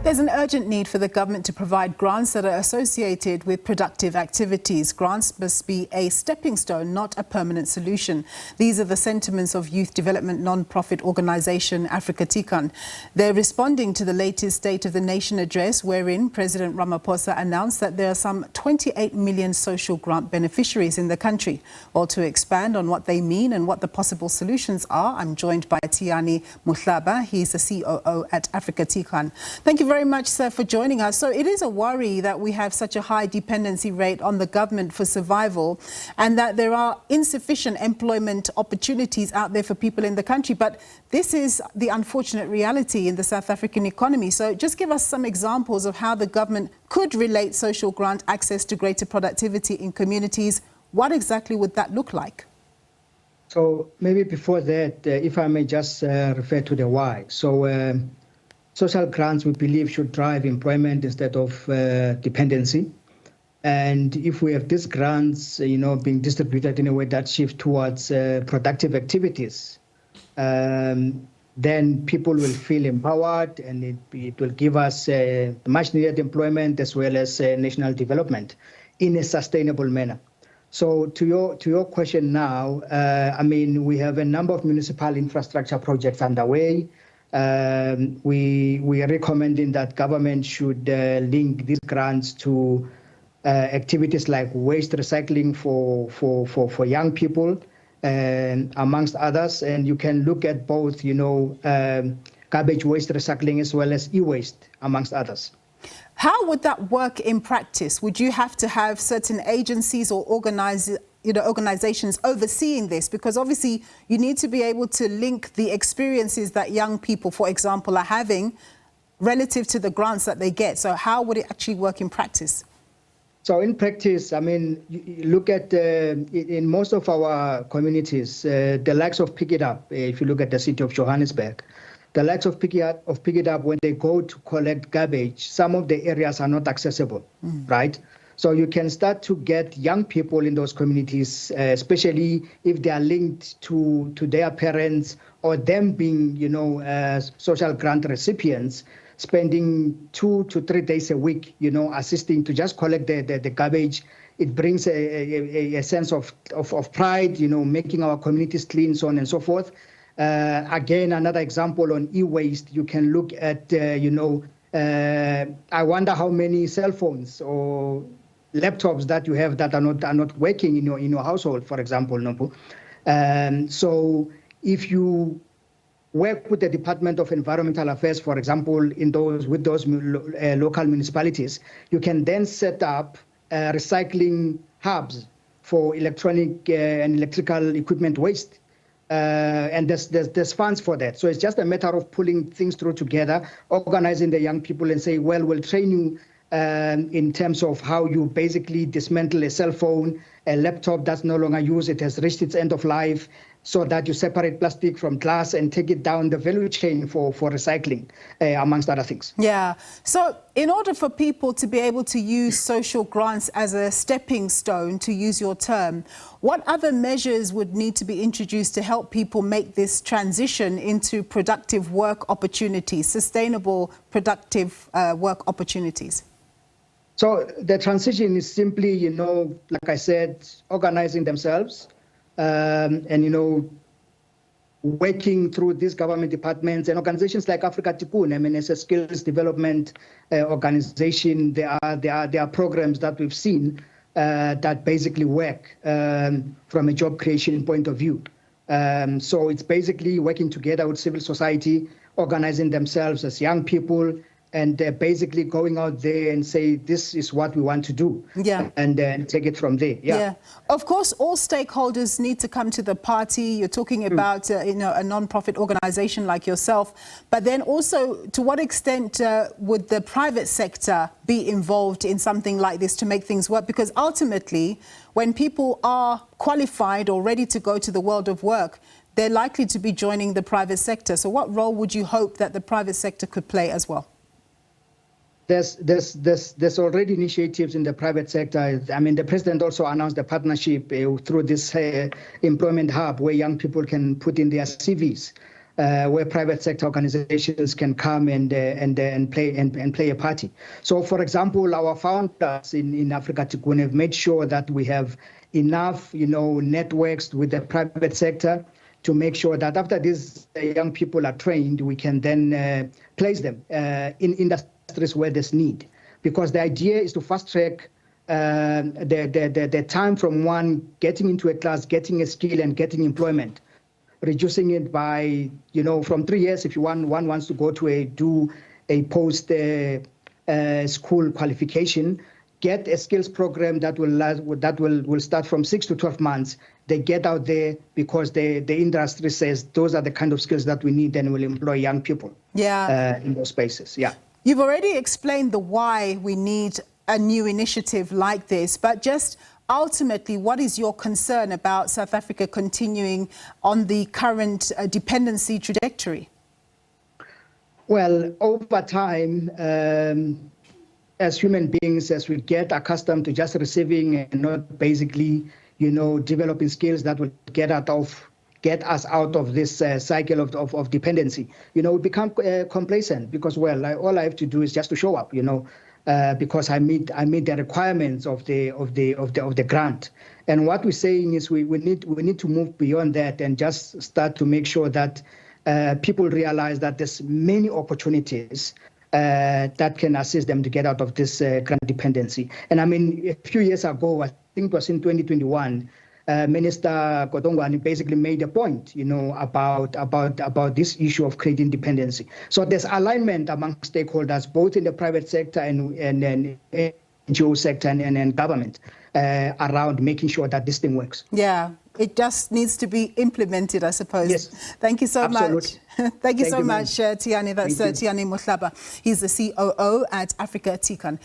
There's an urgent need for the government to provide grants that are associated with productive activities. Grants must be a stepping stone, not a permanent solution. These are the sentiments of youth development non-profit organisation Afrika Tikkun. They're responding to the latest State of the Nation address, wherein President Ramaphosa announced that there are some 28 million social grant beneficiaries in the country. Well, to expand on what they mean and what the possible solutions are, I'm joined by Tiyani Mohlaba. He's the COO at Afrika Tikkun. Thank you very much, sir, for joining us. So it is a worry that we have such a high dependency rate on the government for survival and that there are insufficient employment opportunities out there for people in the country. But this is the unfortunate reality in the South African economy. So just give us some examples of how the government could relate social grant access to greater productivity in communities. What exactly would that look like? So maybe before that, if I may just refer to the why. So social grants, we believe, should drive employment instead of dependency. And if we have these grants, being distributed in a way that shifts towards productive activities, then people will feel empowered, and it will give us much needed employment as well as national development in a sustainable manner. So to your question now, we have a number of municipal infrastructure projects underway. We are recommending that government should link these grants to activities like waste recycling for young people, amongst others. And you can look at both, garbage waste recycling as well as e-waste, amongst others. How would that work in practice? Would you have to have certain agencies or organizations overseeing this? Because obviously you need to be able to link the experiences that young people, for example, are having relative to the grants that they get. So how would it actually work in practice? So in practice, you look at in most of our communities, the likes of Pick It Up, if you look at the city of Johannesburg, the likes of Pick It Up, when they go to collect garbage, some of the areas are not accessible, right? So you can start to get young people in those communities, especially if they are linked to their parents or them being, social grant recipients, spending 2 to 3 days a week, assisting to just collect the garbage. It brings a sense of pride, making our communities clean, so on and so forth. Again, another example on e-waste, you can look at, I wonder how many cell phones or laptops that you have that are not working in your household, for example. So if you work with the Department of Environmental Affairs, for example, with those local municipalities, you can then set up recycling hubs for electronic and electrical equipment waste. And there's funds for that. So it's just a matter of pulling things through together, organizing the young people and say, well, we'll train you in terms of how you basically dismantle a cell phone, a laptop that's no longer used, it has reached its end of life, so that you separate plastic from glass and take it down the value chain for recycling, amongst other things. Yeah. So in order for people to be able to use social grants as a stepping stone, to use your term, what other measures would need to be introduced to help people make this transition into productive work opportunities, sustainable, productive work opportunities? So the transition is simply, like I said, organizing themselves, and working through these government departments and organizations like Afrika Tikkun. It's a skills development organization. There are programs that we've seen that basically work from a job creation point of view. So it's basically working together with civil society, organizing themselves as young people, and basically going out there and say, this is what we want to do. Yeah. And then take it from there. Yeah. Of course, all stakeholders need to come to the party. You're talking about, a non-profit organization like yourself. But then also, to what extent would the private sector be involved in something like this to make things work? Because ultimately, when people are qualified or ready to go to the world of work, they're likely to be joining the private sector. So what role would you hope that the private sector could play as well? There's already initiatives in the private sector. The president also announced a partnership through this employment hub where young people can put in their CVs. where private sector organizations can come and play a party. So, for example, our founders in Afrika Tikkun have made sure that we have enough, networks with the private sector to make sure that after these young people are trained, we can then place them in industries where there's need. Because the idea is to fast track the time from one getting into a class, getting a skill and getting employment, reducing it by, from 3 years if one wants to go to do a post school qualification, get a skills program that will start from 6 to 12 months. They get out there because the industry says those are the kind of skills that we need and will employ young people in those spaces. Yeah. You've already explained the why we need a new initiative like this, but just ultimately, what is your concern about South Africa continuing on the current dependency trajectory? Well, over time, as human beings, as we get accustomed to just receiving and not basically, developing skills that will get us out of this cycle of dependency, we become complacent because, all I have to do is just to show up, because I meet the requirements of the grant. And what we're saying is we need to move beyond that and just start to make sure that people realize that there's many opportunities that can assist them to get out of this grant dependency. And I mean, a few years ago, I think it was in 2021, Minister Kodongwani basically made a point, about this issue of creating dependency. So there's alignment among stakeholders, both in the private sector and NGO sector and government, around making sure that this thing works. Yeah, it just needs to be implemented, I suppose. Yes. Thank you so Absolutely. much. Thank you so you, much, Tiyani. That's Tiyani Mohlaba. He's the COO at Afrika Tikkun.